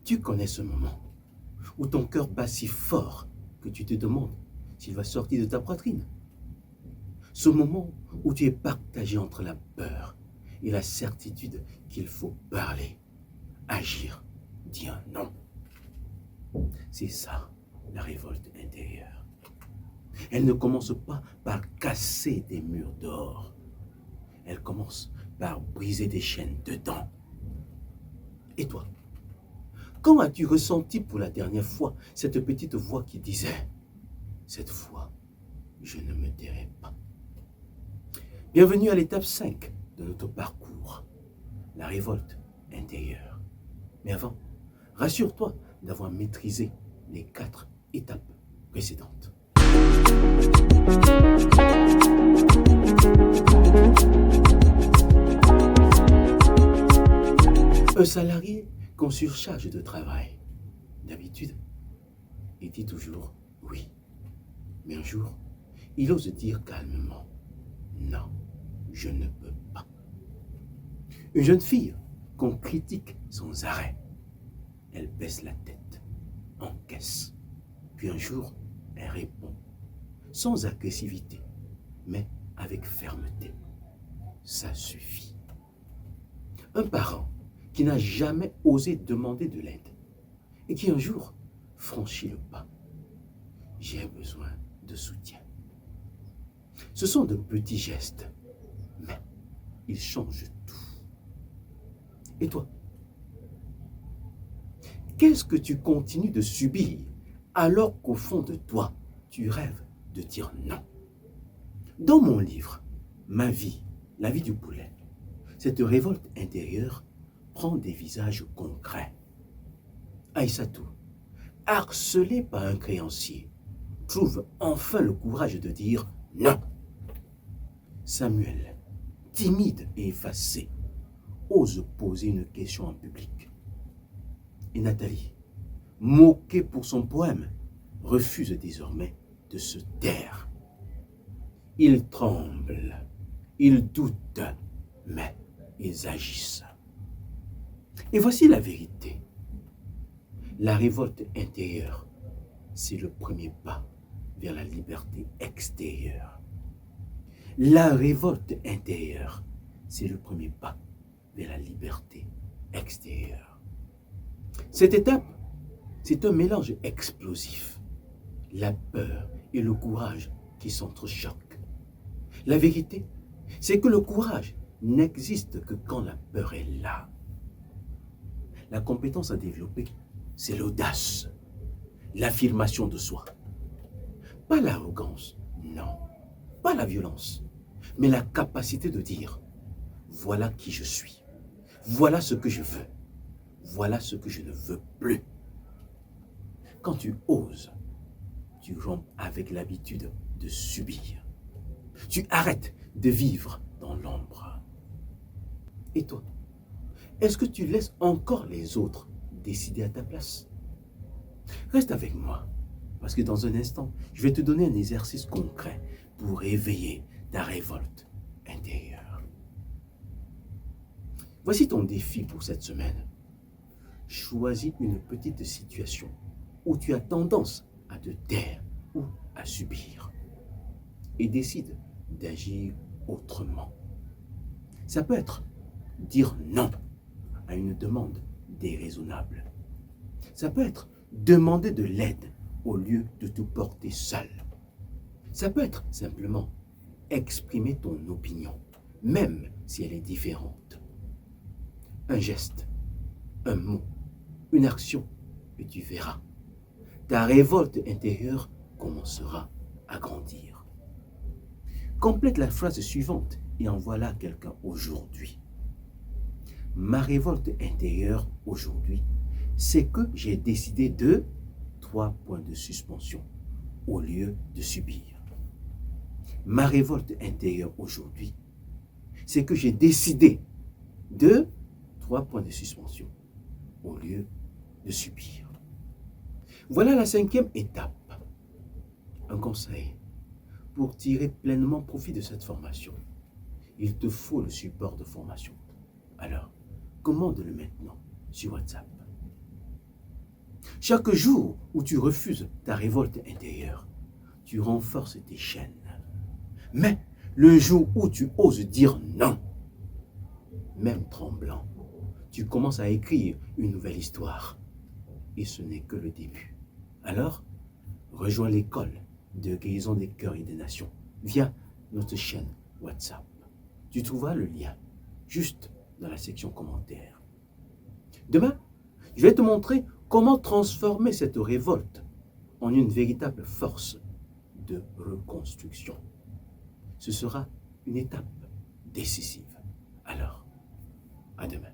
Tu connais ce moment où ton cœur bat si fort que tu te demandes s'il va sortir de ta poitrine. Ce moment où tu es partagé entre la peur et la certitude qu'il faut parler, agir, dire non. C'est ça, la révolte intérieure. Elle ne commence pas par casser des murs d'or. Elle commence par briser des chaînes dedans. Et toi, quand as-tu ressenti pour la dernière fois cette petite voix qui disait « Cette fois, je ne me tairai pas ». Bienvenue à l'étape 5 de notre parcours, la révolte intérieure. Mais avant, rassure-toi d'avoir maîtrisé les 4 étapes précédentes. Un salarié qu'on surcharge de travail, d'habitude, il dit toujours oui. Mais un jour, il ose dire calmement non, je ne peux pas. Une jeune fille qu'on critique sans arrêt, elle baisse la tête, encaisse. Puis un jour, elle répond, sans agressivité, mais avec fermeté. Ça suffit. Un parent qui n'a jamais osé demander de l'aide et qui un jour franchit le pas. J'ai besoin de soutien. Ce sont de petits gestes, mais ils changent tout. Et toi, qu'est-ce que tu continues de subir alors qu'au fond de toi, tu rêves de dire non? Dans mon livre, Ma vie, la vie du poulet, cette révolte intérieure prend des visages concrets. Aïssatou, harcelée par un créancier, trouve enfin le courage de dire non. Samuel, timide et effacé, ose poser une question en public. Et Nathalie, moquée pour son poème, refuse désormais de se taire. Ils tremblent, ils doutent, mais ils agissent. Et voici la vérité. La révolte intérieure, c'est le premier pas vers la liberté extérieure. La révolte intérieure, c'est le premier pas vers la liberté extérieure. Cette étape, c'est un mélange explosif. La peur et le courage qui s'entrechoquent. La vérité, c'est que le courage n'existe que quand la peur est là. La compétence à développer, c'est l'audace, l'affirmation de soi. Pas l'arrogance, non, pas la violence, mais la capacité de dire « Voilà qui je suis, voilà ce que je veux, voilà ce que je ne veux plus ». Quand tu oses, tu rompes avec l'habitude de subir. Tu arrêtes de vivre dans l'ombre. Et toi, est-ce que tu laisses encore les autres décider à ta place? Reste avec moi, parce que dans un instant, je vais te donner un exercice concret pour réveiller ta révolte intérieure. Voici ton défi pour cette semaine. Choisis une petite situation où tu as tendance à te taire ou à subir et décide d'agir autrement. Ça peut être dire non à une demande déraisonnable. Ça peut être demander de l'aide au lieu de te porter seul. Ça peut être simplement exprimer ton opinion, même si elle est différente. Un geste, un mot, une action, et tu verras. Ta révolte intérieure commencera à grandir. Complète la phrase suivante et envoie-la à quelqu'un aujourd'hui. Ma révolte intérieure aujourd'hui, c'est que j'ai décidé de 3 points de suspension au lieu de subir. Ma révolte intérieure aujourd'hui, c'est que j'ai décidé de 3 points de suspension au lieu de subir. Voilà la 5e étape. Un conseil. Pour tirer pleinement profit de cette formation, il te faut le support de formation. Alors, commande-le maintenant sur WhatsApp. Chaque jour où tu refuses ta révolte intérieure, tu renforces tes chaînes. Mais le jour où tu oses dire non, même tremblant, tu commences à écrire une nouvelle histoire. Et ce n'est que le début. Alors, rejoins l'école de guérison des cœurs et des nations via notre chaîne WhatsApp. Tu trouveras le lien juste dans la section commentaires. Demain, je vais te montrer comment transformer cette révolte en une véritable force de reconstruction. Ce sera une étape décisive. Alors, à demain.